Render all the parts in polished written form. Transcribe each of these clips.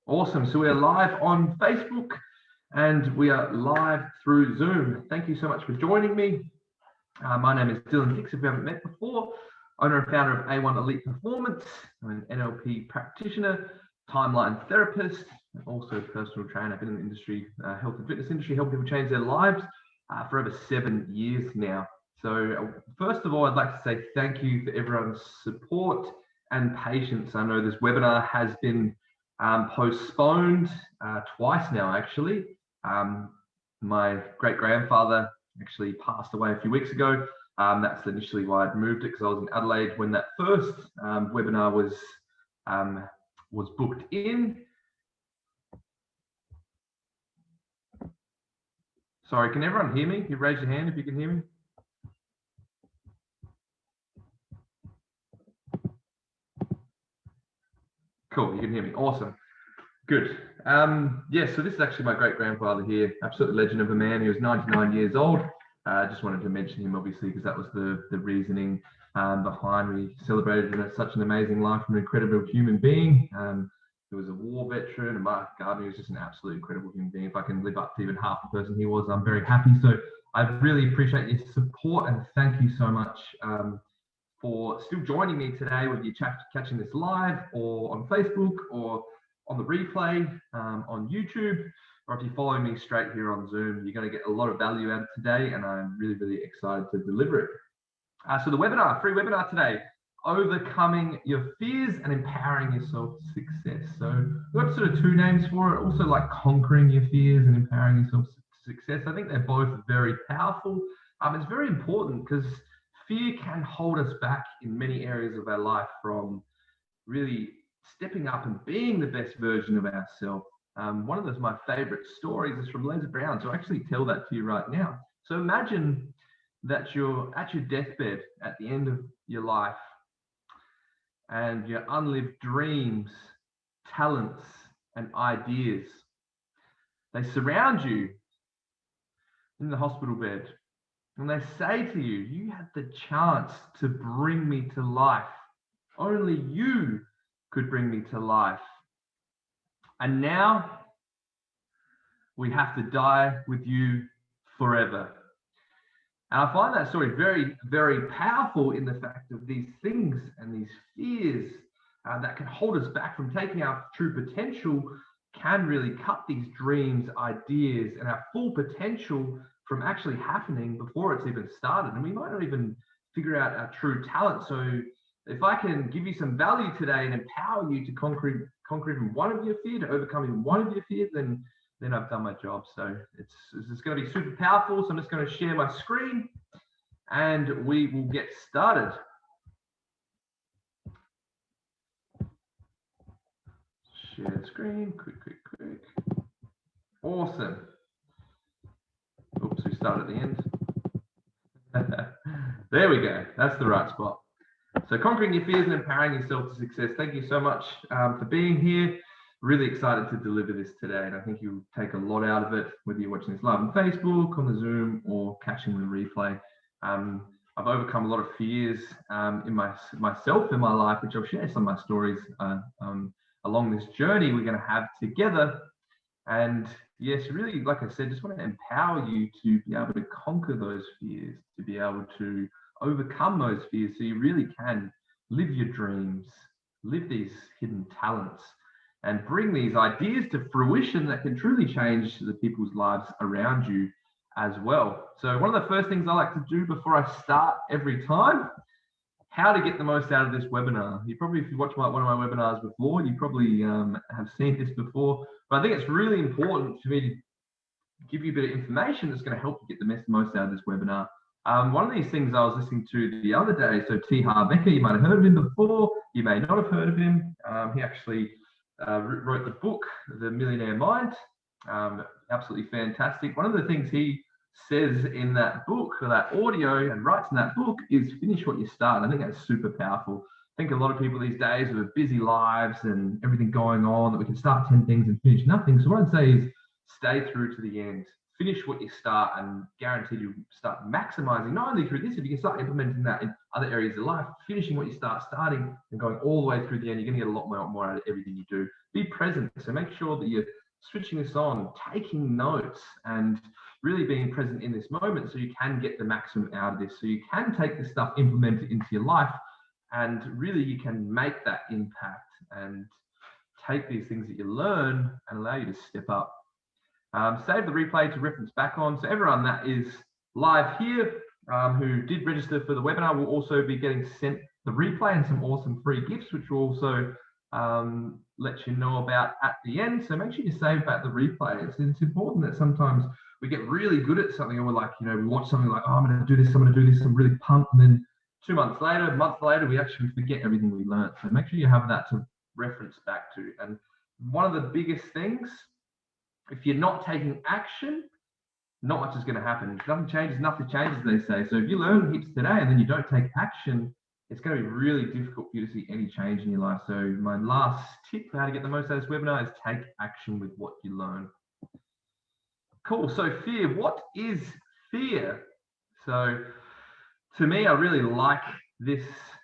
Awesome. So we are live on Facebook and we are live through Zoom. Thank you so much for joining me. My name is Dylan Dix, if we haven't met before. Owner and founder of A1 Elite Performance. I'm an NLP practitioner, timeline therapist, and also personal trainer. I've been in the industry, health and fitness industry, helping people change their lives for over 7 years now. So first of all, I'd like to say thank you for everyone's support and patience. I know this webinar has been postponed twice now, actually. My great-grandfather actually passed away a few weeks ago. That's initially why I'd moved it, because I was in Adelaide when that first webinar was booked in. Sorry, can everyone hear me? You raise your hand if you can hear me. Cool, you can hear me. Awesome. Good. Yeah, so this is actually my great-grandfather here, absolute legend of a man. He was 99 years old. I just wanted to mention him, obviously, because that was the reasoning behind. We celebrated such an amazing life from an incredible human being. He was a war veteran, and Mark Gardner was just an absolute incredible human being. If I can live up to even half the person he was, I'm very happy. So I really appreciate your support, and thank you so much for still joining me today, whether you're catching this live or on Facebook or on the replay on YouTube, or if you're following me straight here on Zoom. You're going to get a lot of value out of today, and I'm really, really excited to deliver it. So the webinar, free webinar today, overcoming your fears and empowering yourself to success. So we've got sort of two names for it, also like conquering your fears and empowering yourself to success. I think they're both very powerful. It's very important because fear can hold us back in many areas of our life from really stepping up and being the best version of ourselves. One of my favorite stories is from Les Brown. So I'll actually tell that to you right now. So imagine that you're at your deathbed at the end of your life, and your unlived dreams, talents, and ideas, they surround you in the hospital bed. And they say to you, you had the chance to bring me to life. Only you could bring me to life. And now we have to die with you forever. And I find that story very, very powerful in the fact of these things and these fears that can hold us back from taking our true potential can really cut these dreams, ideas, and our full potential from actually happening before it's even started. And we might not even figure out our true talent. So if I can give you some value today and empower you to conquer even one of your fears, to overcome even one of your fears, then I've done my job. So it's going to be super powerful. So I'm just going to share my screen and we will get started. Share screen, quick. Awesome. Oops, we start at the end. There we go. That's the right spot. So conquering your fears and empowering yourself to success. Thank you so much for being here. Really excited to deliver this today, and I think you'll take a lot out of it, whether you're watching this live on Facebook, on the Zoom, or catching the replay. I've overcome a lot of fears in myself in my life, which I'll share some of my stories along this journey we're going to have together. And yes, really, like I said, just want to empower you to be able to conquer those fears, to be able to overcome those fears, so you really can live your dreams, live these hidden talents, and bring these ideas to fruition that can truly change the people's lives around you as well. So one of the first things I like to do before I start every time, how to get the most out of this webinar. You probably, if you watched one of my webinars before, you probably have seen this before, but I think it's really important for me to give you a bit of information that's going to help you get the most out of this webinar. One of these things I was listening to the other day, so T. Harv Eker, you might have heard of him before, you may not have heard of him. He actually wrote the book, The Millionaire Mind. Absolutely fantastic. One of the things he says in that book, or that audio, and writes in that book, is finish what you start. I think that's super powerful. I think a lot of people these days with busy lives and everything going on, that we can start 10 things and finish nothing. So what I'd say is stay through to the end. Finish what you start, and guaranteed you start maximizing, not only through this, if you can start implementing that in other areas of life, finishing what you starting and going all the way through the end, you're going to get a lot more out of everything you do. Be present. So make sure that you're switching this on, taking notes, and really being present in this moment so you can get the maximum out of this. So you can take this stuff, implement it into your life, and really you can make that impact and take these things that you learn and allow you to step up. Save the replay to reference back on. So everyone that is live here who did register for the webinar will also be getting sent the replay and some awesome free gifts, which will also let you know about at the end. So make sure you save back the replay. It's important that sometimes we get really good at something and we're like, we watch something like, oh, I'm going to do this, I'm going to do this, I'm really pumped. And then 2 months later, a month later, we actually forget everything we learned. So make sure you have that to reference back to. And one of the biggest things, if you're not taking action, not much is going to happen. If nothing changes, they say. So if you learn heaps today and then you don't take action, it's going to be really difficult for you to see any change in your life. So my last tip for how to get the most out of this webinar is take action with what you learn. Cool. So fear, what is fear? So to me, I really like this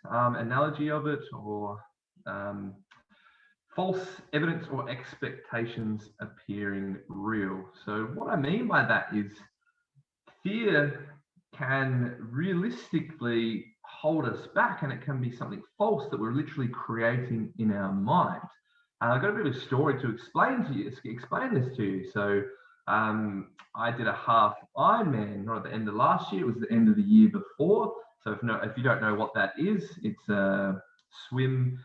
analogy of it, or false evidence or expectations appearing real. So what I mean by that is fear can realistically hold us back, and it can be something false that we're literally creating in our mind. I've got a bit of a story to explain this to you. So I did a half Ironman, not at the end of last year, it was the end of the year before. So if you don't know what that is, it's a swim,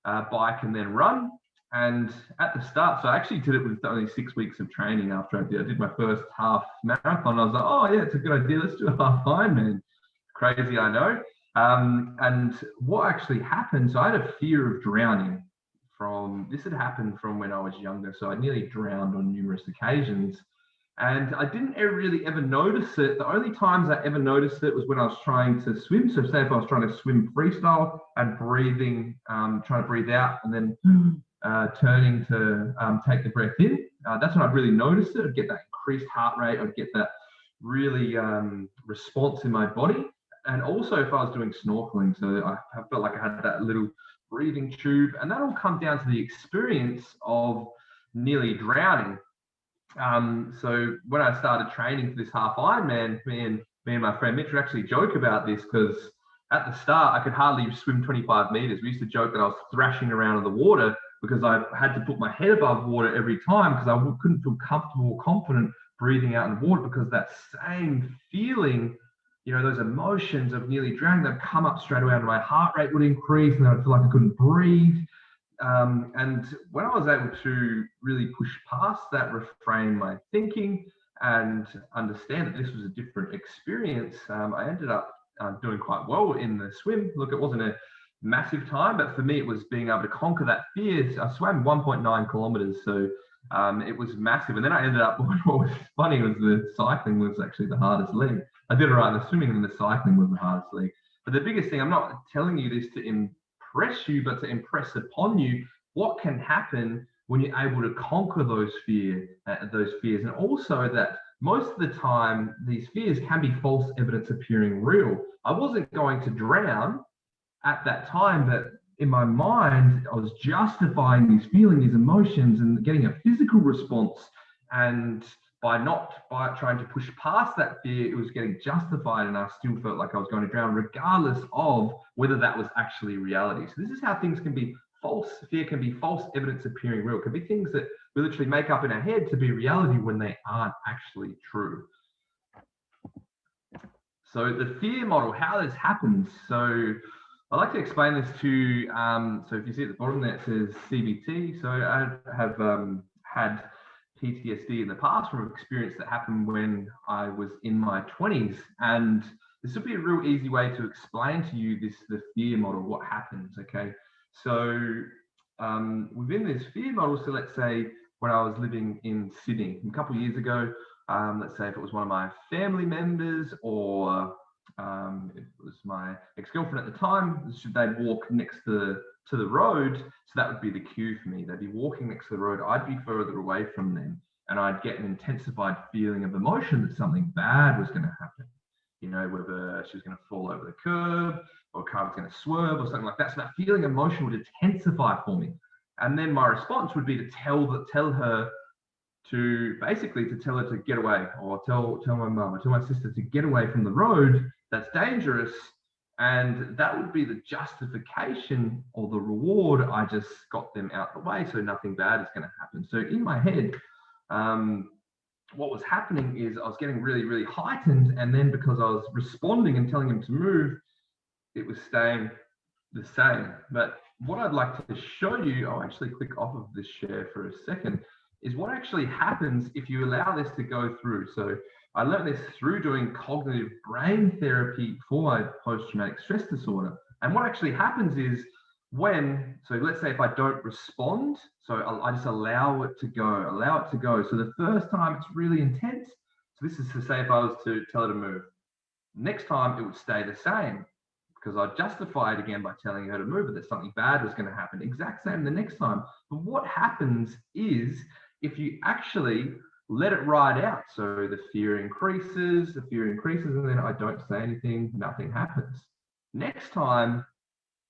bike, and then run. And at the start, so I actually did it with only 6 weeks of training after I did my first half marathon. I was like, oh yeah, it's a good idea, let's do a half Ironman. Crazy, I know. And what actually happened, so I had a fear of drowning. This had happened from when I was younger, so I nearly drowned on numerous occasions. And I didn't really ever notice it. The only times I ever noticed it was when I was trying to swim. So say if I was trying to swim freestyle and breathing, trying to breathe out and then turning to take the breath in. That's when I'd really noticed it. I'd get that increased heart rate. I'd get that really response in my body. And also if I was doing snorkeling, so I felt like I had that little breathing tube, and that all come down to the experience of nearly drowning. So when I started training for this half Ironman, me and my friend Mitch would actually joke about this, because at the start I could hardly swim 25 meters. We used to joke that I was thrashing around in the water because I had to put my head above water every time, because I couldn't feel comfortable or confident breathing out in the water, because that same feeling, those emotions of nearly drowning, they'd come up straight away and my heart rate would increase and I'd feel like I couldn't breathe. And when I was able to really push past that, reframe my thinking and understand that this was a different experience, I ended up doing quite well in the swim. Look, it wasn't a massive time, but for me, it was being able to conquer that fear. I swam 1.9 kilometers, so it was massive. And then I ended up, what was funny was the cycling was actually the hardest leg. I did all right in the swimming, and the cycling was the hardest leg. But the biggest thing, I'm not telling you this to impress you, but to impress upon you what can happen when you're able to conquer those fears. And also that most of the time, these fears can be false evidence appearing real. I wasn't going to drown at that time, but in my mind, I was justifying these feelings, these emotions, and getting a physical response. And by trying to push past that fear, it was getting justified, and I still felt like I was going to drown, regardless of whether that was actually reality. So this is how things can be false. Fear can be false evidence appearing real. It can be things that we literally make up in our head to be reality when they aren't actually true. So the fear model, how this happens. So I'd like to explain this to, so if you see at the bottom there, it says CBT. So I have had PTSD in the past from an experience that happened when I was in my 20s. And this would be a real easy way to explain to you the fear model, what happens, okay? So within this fear model, so let's say when I was living in Sydney a couple of years ago, let's say if it was one of my family members or it was my ex-girlfriend at the time, they'd walk next to the road, so that would be the cue for me. They'd be walking next to the road, I'd be further away from them, and I'd get an intensified feeling of emotion that something bad was going to happen. Whether she was going to fall over the curb or a car was going to swerve or something like that. So that feeling of emotion would intensify for me. And then my response would be to tell her to get away, or tell my mum or tell my sister to get away from the road that's dangerous. And that would be the justification or the reward. I just got them out the way, so nothing bad is going to happen. So in my head, what was happening is I was getting really, really heightened. And then because I was responding and telling him to move, it was staying the same. But what I'd like to show you, I'll actually click off of this share for a second, is what actually happens if you allow this to go through. So I learned this through doing cognitive brain therapy for my post-traumatic stress disorder. And what actually happens is so let's say if I don't respond, so I just allow it to go. So the first time it's really intense. So this is to say if I was to tell her to move. Next time it would stay the same, because I'd justify it again by telling her to move, but that something bad was going to happen. Exact same the next time. But what happens is if you actually let it ride out, so the fear increases, and then I don't say anything, nothing happens. Next time,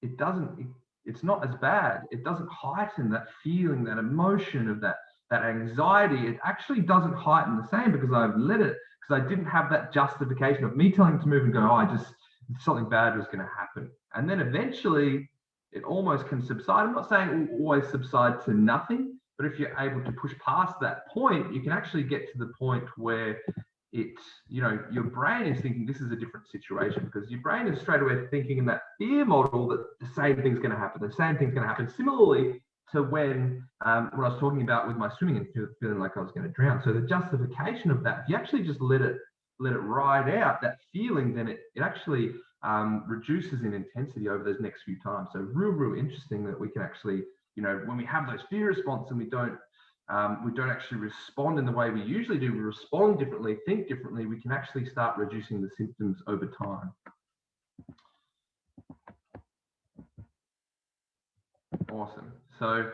it's not as bad. It doesn't heighten that feeling, that emotion of that anxiety. It actually doesn't heighten the same because I've let it, because I didn't have that justification of me telling it to move and go, something bad was going to happen. And then eventually it almost can subside. I'm not saying it will always subside to nothing, but if you're able to push past that point, you can actually get to the point where your brain is thinking this is a different situation, because your brain is straight away thinking in that fear model that the same thing's going to happen. The same thing's going to happen. Similarly to when I was talking about with my swimming and feeling like I was going to drown. So the justification of that, if you actually just let it ride out, that feeling, then it actually reduces in intensity over those next few times. So real interesting that we can actually, when we have those fear responses and we don't actually respond in the way we usually do, we respond differently, think differently, we can actually start reducing the symptoms over time. Awesome. So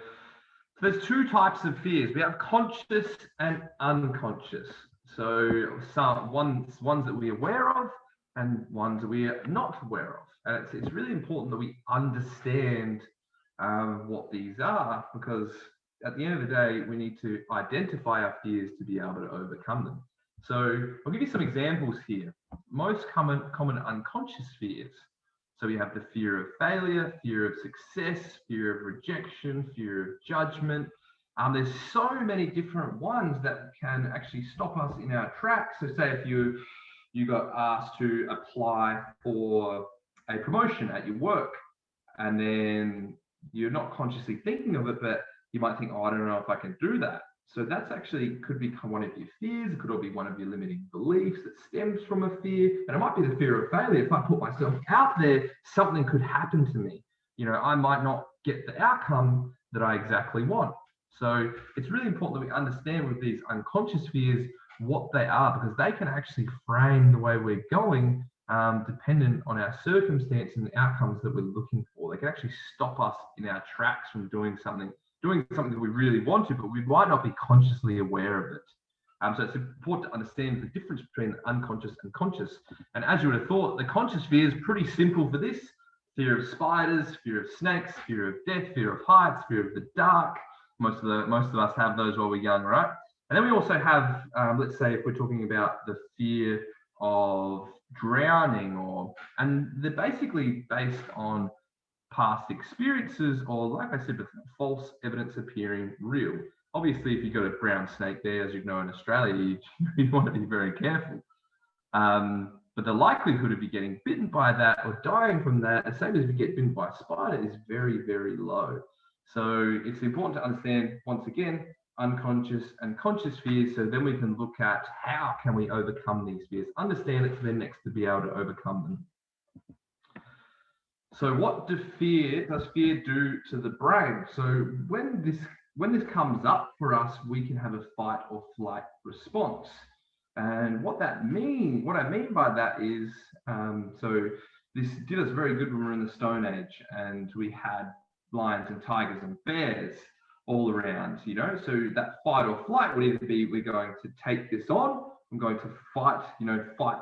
there's two types of fears. We have conscious and unconscious. So ones that we're aware of and ones that we are not aware of. And it's really important that we understand what these are, because at the end of the day, we need to identify our fears to be able to overcome them. So I'll give you some examples here. Most common unconscious fears. So we have the fear of failure, fear of success, fear of rejection, fear of judgment. There's so many different ones that can actually stop us in our tracks. So say if you got asked to apply for a promotion at your work, and then you're not consciously thinking of it, but you might think, I don't know if I can do that. So that's actually could become one of your fears. It could all be one of your limiting beliefs that stems from a fear. And it might be the fear of failure. If I put myself out there, something could happen to me. I might not get the outcome that I exactly want. So it's really important that we understand with these unconscious fears what they are, because they can actually frame the way we're going, dependent on our circumstance and the outcomes that we're looking for. They can actually stop us in our tracks from doing something that we really want to, but we might not be consciously aware of it. So it's important to understand the difference between unconscious and conscious. And as you would have thought, the conscious fear is pretty simple for this. Fear of spiders, fear of snakes, fear of death, fear of heights, fear of the dark. Most of us have those while we're young, right? And then we also have, let's say if we're talking about the fear of drowning, and they're basically based on past experiences, or like I said, with false evidence appearing real. Obviously, if you've got a brown snake there, as you know in Australia, you want to be very careful. But the likelihood of you getting bitten by that or dying from that, the same as if you get bitten by a spider, is very, very low. So it's important to understand, once again, unconscious and conscious fears, so then we can look at how can we overcome these fears, understand it, so then next to be able to overcome them. So what does fear do to the brain? So when this comes up for us, we can have a fight or flight response. And what I mean by that is, so this did us very good when we were in the Stone Age, and we had lions and tigers and bears all around, so that fight or flight would either be, we're going to take this on, I'm going to fight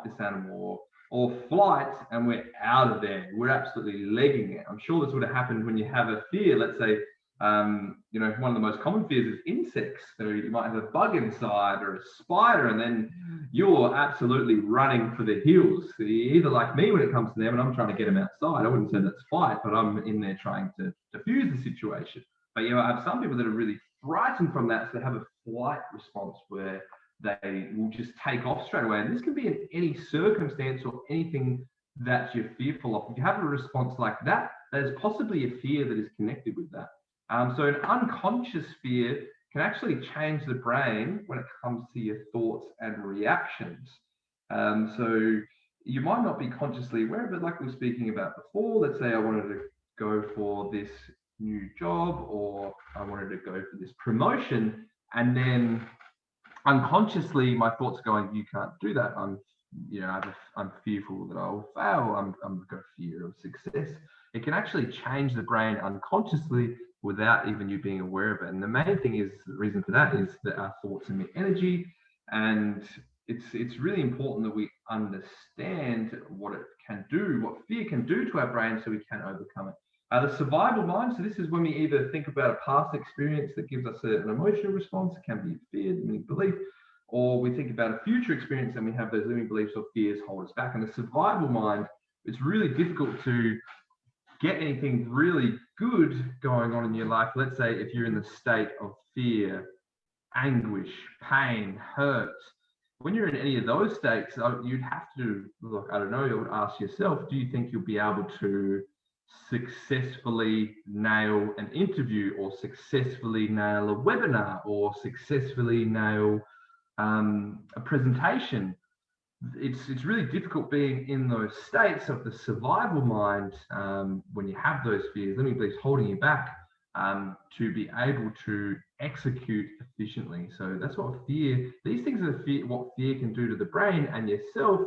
this animal, or flight, and we're out of there. We're absolutely legging it. I'm sure this would have happened when you have a fear. Let's say You know, one of the most common fears is insects. So you might have a bug inside or a spider, and then you're absolutely running for the hills. So you're either like me when it comes to them, and I'm trying to get them outside. I wouldn't say that's fight, but I'm in there trying to diffuse the situation. But you have some people that are really frightened from that, so they have a flight response where they will just take off straight away. And this can be in any circumstance or anything that you're fearful of. If you have a response like that, there's possibly a fear that is connected with that. So an unconscious fear can actually change the brain when it comes to your thoughts and reactions. So you might not be consciously aware of it, like we were speaking about before. Let's say I wanted to go for this new job, or I wanted to go for this promotion, and then unconsciously my thoughts are going, you can't do that. I'm fearful that I'll fail. I'm got fear of success. It can actually change the brain unconsciously without even you being aware of it. And the main thing is, the reason for that is that our thoughts emit energy, and it's really important that we understand what it can do, what fear can do to our brain, so we can overcome it. The survival mind, so this is when we either think about a past experience that gives us an emotional response, it can be fear, limiting belief, or we think about a future experience and we have those limiting beliefs or fears hold us back. And the survival mind, it's really difficult to get anything really good going on in your life. Let's say if you're in the state of fear, anguish, pain, hurt, when you're in any of those states, you'd have to look, I don't know, you would ask yourself, do you think you'll be able to successfully nail an interview, or successfully nail a webinar, or successfully nail a presentation? It's really difficult being in those states of the survival mind when you have those fears, limiting beliefs holding you back, to be able to execute efficiently. So that's what fear, these things are what fear can do to the brain and yourself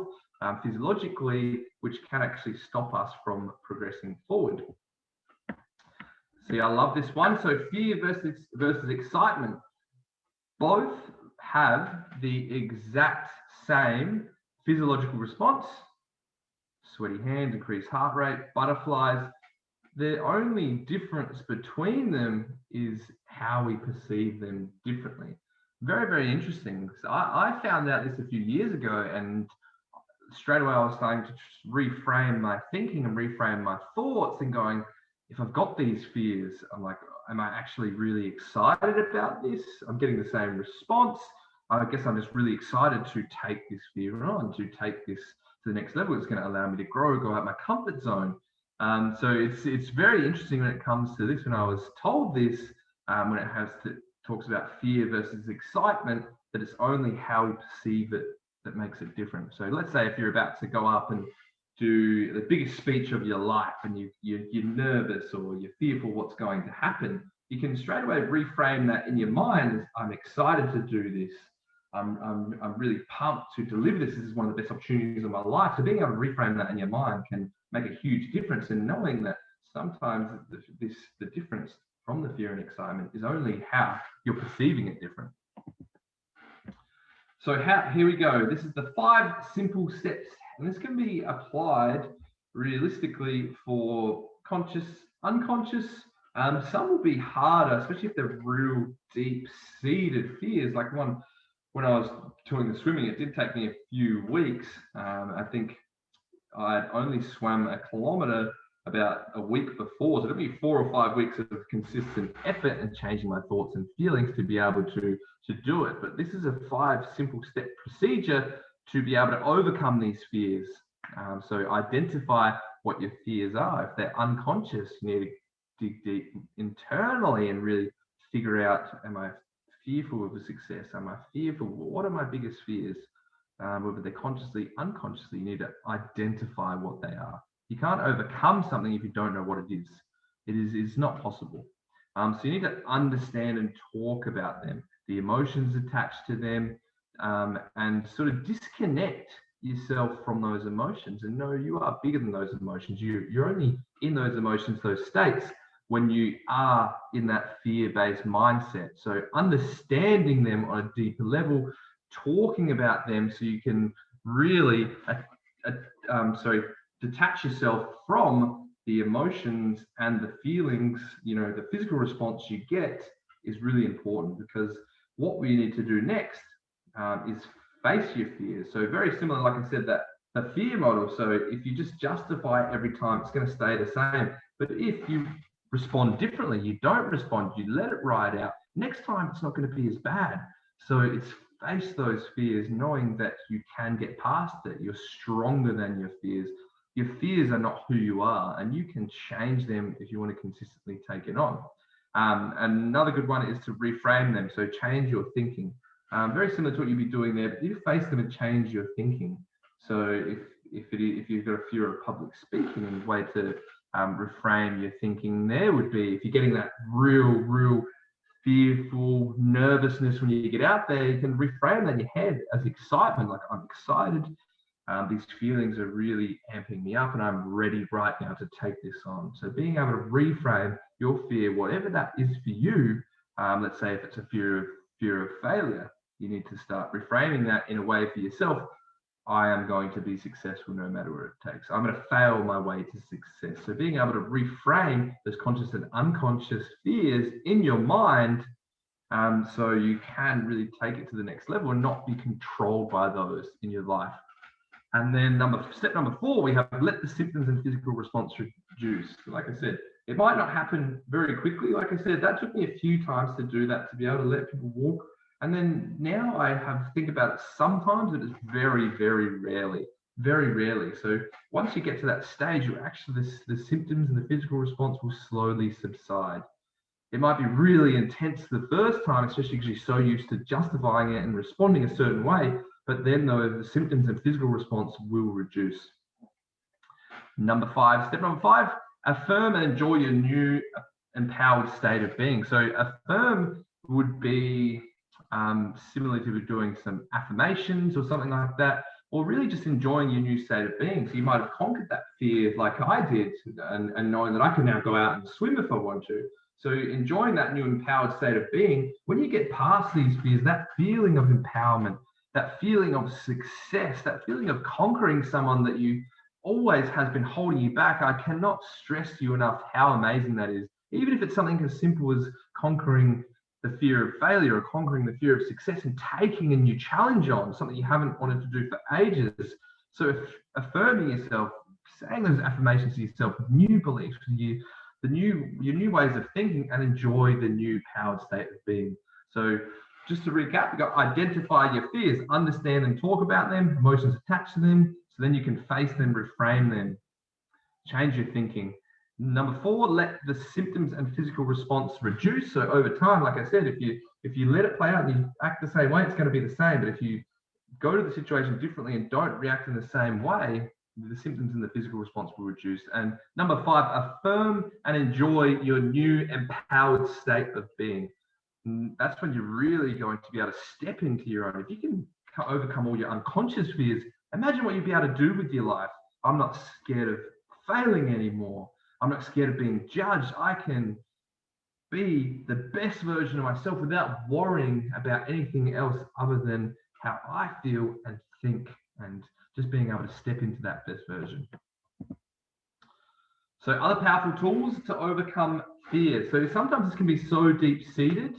physiologically, which can actually stop us from progressing forward. See, I love this one. So fear versus excitement. Both have the exact same physiological response: sweaty hands, increased heart rate, butterflies. The only difference between them is how we perceive them differently. Very, very interesting. So I found out this a few years ago, and straight away I was starting to reframe my thinking and reframe my thoughts, and going, if I've got these fears, I'm like, am I actually really excited about this? I'm getting the same response. I guess I'm just really excited to take this fear on, to take this to the next level. It's going to allow me to grow, go out my comfort zone. So it's very interesting when it comes to this. When I was told this, when it talks about fear versus excitement, that it's only how we perceive it that makes it different. So let's say if you're about to go up and do the biggest speech of your life, and you're nervous or you're fearful what's going to happen, you can straight away reframe that in your mind as, I'm excited to do this. I'm really pumped to deliver this. This is one of the best opportunities of my life. So being able to reframe that in your mind can make a huge difference in knowing that sometimes the difference from the fear and excitement is only how you're perceiving it different. So here we go. This is the 5 simple steps, and this can be applied realistically for conscious, unconscious. Some will be harder, especially if they're real deep-seated fears. Like when I was doing the swimming, it did take me a few weeks. I think I'd only swam a kilometer about a week before. So it took me 4 or 5 weeks of consistent effort and changing my thoughts and feelings to be able to do it. But this is a 5 simple step procedure to be able to overcome these fears. So identify what your fears are. If they're unconscious, you need to dig deep internally and really figure out, am I fearful of a success? Am I fearful? What are my biggest fears? Whether they're consciously, unconsciously, you need to identify what they are. You can't overcome something if you don't know what it is. It's not possible. So you need to understand and talk about them, the emotions attached to them, and sort of disconnect yourself from those emotions and know you are bigger than those emotions. You're only in those emotions, those states, when you are in that fear-based mindset. So understanding them on a deeper level, talking about them so you can really detach yourself from the emotions and the feelings, the physical response you get is really important, because what we need to do next is face your fears. So very similar, like I said, that the fear model. So if you just justify every time, it's going to stay the same. But if you respond differently, you don't respond, you let it ride out, next time it's not going to be as bad. So it's face those fears, knowing that you can get past it. You're stronger than your fears. Your fears are not who you are, and you can change them if you want to consistently take it on. Another good one is to reframe them. So change your thinking. Very similar to what you'd be doing there, but you face them and change your thinking. So if you've got a fear of public speaking, and the way to reframe your thinking there would be, if you're getting that real fearful nervousness when you get out there, you can reframe that in your head as excitement, like I'm excited. These feelings are really amping me up and I'm ready right now to take this on. So being able to reframe your fear, whatever that is for you, let's say if it's a fear of failure, you need to start reframing that in a way for yourself. I am going to be successful no matter what it takes. I'm going to fail my way to success. So being able to reframe those conscious and unconscious fears in your mind, so you can really take it to the next level and not be controlled by those in your life. And then step number 4, we have let the symptoms and physical response reduce. Like I said, it might not happen very quickly. Like I said, that took me a few times to do that, to be able to let people walk. And then now I have to think about it sometimes, but it's very, very rarely. So once you get to that stage, you actually, the symptoms and the physical response will slowly subside. It might be really intense the first time, especially because you're so used to justifying it and responding a certain way, but then the symptoms and physical response will reduce. Step number 5, affirm and enjoy your new empowered state of being. So affirm would be similar to doing some affirmations or something like that, or really just enjoying your new state of being. So you might have conquered that fear like I did, and knowing that I can now go out and swim if I want to. So enjoying that new empowered state of being, when you get past these fears, that feeling of empowerment, that feeling of success, that feeling of conquering someone that you always has been holding you back, I cannot stress to you enough how amazing that is. Even if it's something as simple as conquering the fear of failure or conquering the fear of success and taking a new challenge on, something you haven't wanted to do for ages. So if affirming yourself, saying those affirmations to yourself, new beliefs, your new ways of thinking, and enjoy the new powered state of being. So just to recap, you've got to identify your fears, understand and talk about them, emotions attached to them, so then you can face them, reframe them, change your thinking. Number 4, let the symptoms and physical response reduce. So over time, like I said, if you let it play out and you act the same way, it's going to be the same. But if you go to the situation differently and don't react in the same way, the symptoms and the physical response will reduce. And number 5, affirm and enjoy your new empowered state of being. And that's when you're really going to be able to step into your own. If you can overcome all your unconscious fears, imagine what you'd be able to do with your life. I'm not scared of failing anymore. I'm not scared of being judged. I can be the best version of myself without worrying about anything else other than how I feel and think, and just being able to step into that best version. So other powerful tools to overcome fear. So sometimes this can be so deep-seated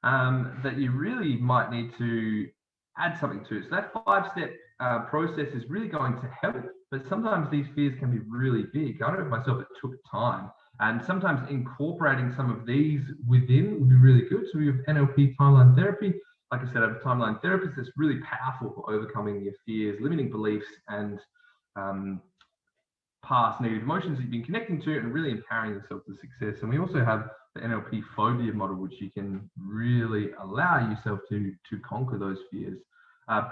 that you really might need to add something to it. So that 5-step process is really going to help, but sometimes these fears can be really big. I know for myself, it took time, and sometimes incorporating some of these within would be really good. So we have NLP timeline therapy. Like I said, I have a timeline therapist that's really powerful for overcoming your fears, limiting beliefs, and past negative emotions that you've been connecting to, and really empowering yourself to success. And we also have the NLP phobia model, which you can really allow yourself to conquer those fears.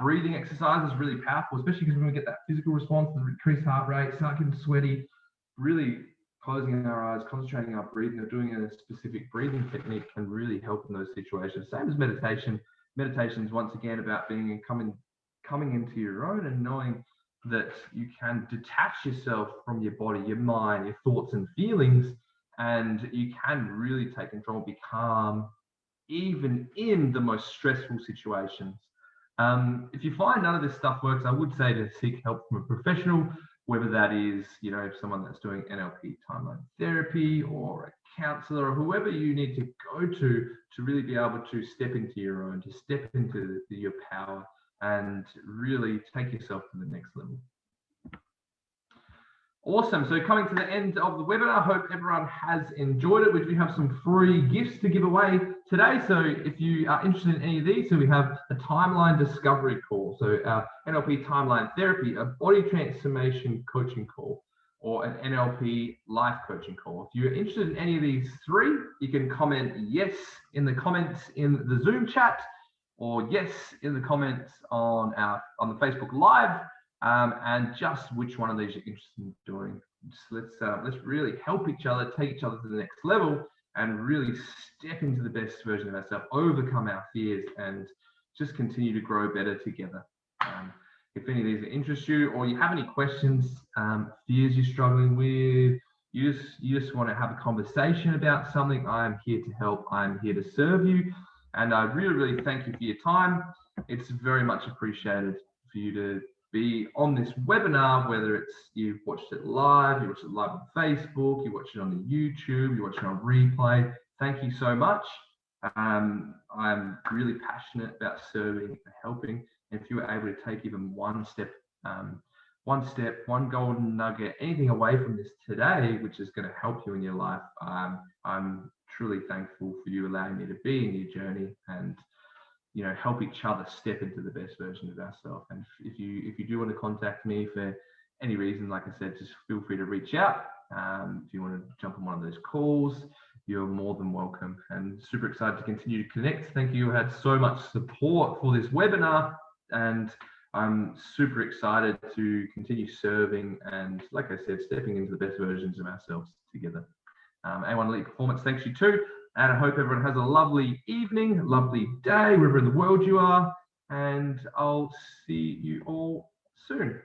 Breathing exercise is really powerful, especially because when we get that physical response, the increased heart rate, start getting sweaty, really closing our eyes, concentrating our breathing, or doing a specific breathing technique can really help in those situations. Same as meditation. Meditation is once again about being coming into your own and knowing that you can detach yourself from your body, your mind, your thoughts and feelings, and you can really take control, be calm, even in the most stressful situations. If you find none of this stuff works, I would say to seek help from a professional. whether that is, you know, someone that's doing NLP timeline therapy or a counselor or whoever you need to go to really be able to step into your own, to step into your power and really take yourself to the next level. Awesome. So coming to the end of the webinar, I hope everyone has enjoyed it. We do have some free gifts to give away today. So if you are interested in any of these, so we have a timeline discovery call. So our NLP timeline therapy, a body transformation coaching call, or an NLP life coaching call. If you're interested in any of these three, you can comment yes in the comments in the Zoom chat, or yes in the comments on the Facebook Live. And just which one of these you're interested in doing. Let's really help each other, take each other to the next level, and really step into the best version of ourselves, overcome our fears, and just continue to grow better together. If any of these interest you, or you have any questions, fears you're struggling with, you just want to have a conversation about something, I'm here to help. I'm here to serve you, and I really thank you for your time. It's very much appreciated for you to be on this webinar, whether it's you've watched it live, you watched it live on Facebook, you watched it on the YouTube, you watched it on replay. Thank you so much. I'm really passionate about serving and helping. If you were able to take even one step, one golden nugget, anything away from this today, which is going to help you in your life, I'm truly thankful for you allowing me to be in your journey and, you know, help each other step into the best version of ourselves. And if you do want to contact me for any reason, like I said, just feel free to reach out. If you want to jump on one of those calls, you're more than welcome, and super excited to continue to connect. Thank you. I had so much support for this webinar, and I'm super excited to continue serving and, like I said, stepping into the best versions of ourselves together. A1 Elite Performance thanks you too. And I hope everyone has a lovely evening, lovely day, wherever in the world you are. And I'll see you all soon.